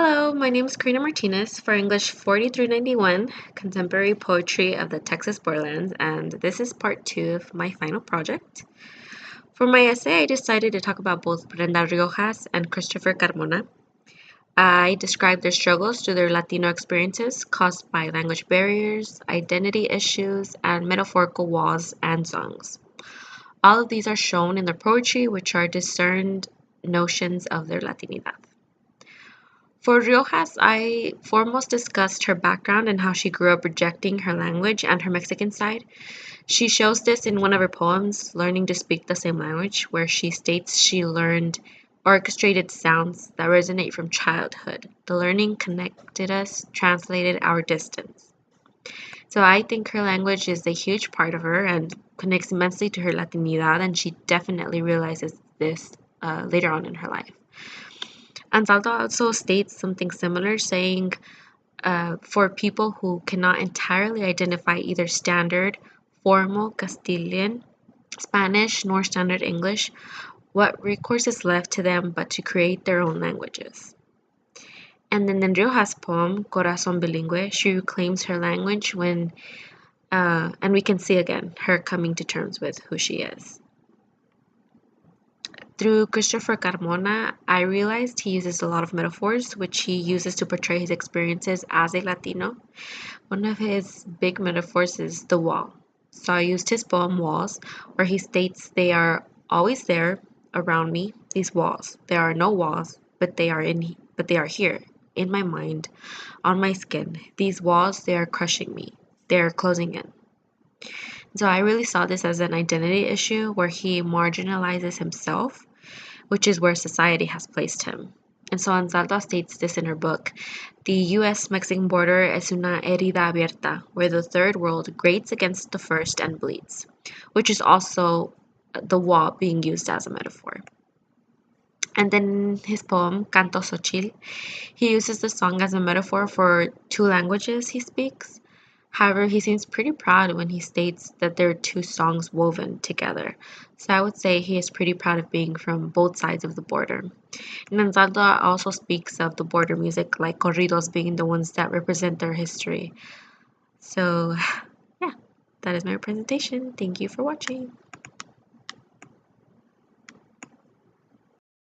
Hello, my name is Karina Martinez for English 40 through 91, Contemporary Poetry of the Texas Borderlands, and this is part 2 of my final project. For my essay, I decided to talk about both Brenda Riojas and Christopher Carmona. I described their struggles through their Latino experiences caused by language barriers, identity issues, and metaphorical walls and songs. All of these are shown in their poetry, which are discerned notions of their Latinidad. For Riojas, I foremost discussed her background and how she grew up rejecting her language and her Mexican side. She shows this in one of her poems, Learning to Speak the Same Language, where she states she learned orchestrated sounds that resonate from childhood. The learning connected us, translated our distance. So I think her language is a huge part of her and connects immensely to her Latinidad, and she definitely realizes this later on in her life. Ansaldo also states something similar, saying, for people who cannot entirely identify either standard, formal Castilian, Spanish, nor standard English, what recourse is left to them but to create their own languages? And then in Rioja's poem, Corazón Bilingüe, she reclaims her language and we can see again her coming to terms with who she is. Through Christopher Carmona, I realized he uses a lot of metaphors, which he uses to portray his experiences as a Latino. One of his big metaphors is the wall. So I used his poem Walls, where he states they are always there around me, these walls. There are no walls, but they are here, in my mind, on my skin. These walls, they are crushing me. They are closing in. So I really saw this as an identity issue where he marginalizes himself, which is where society has placed him. And so Ansaldo states this in her book, the U.S.-Mexican border es una herida abierta, where the third world grates against the first and bleeds, which is also the wall being used as a metaphor. And then his poem, Canto Xochitl, he uses the song as a metaphor for two languages he speaks. However, he seems pretty proud when he states that there are two songs woven together. So I would say he is pretty proud of being from both sides of the border. And Ansaldo also speaks of the border music like corridos being the ones that represent their history. So yeah, that is my presentation. Thank you for watching.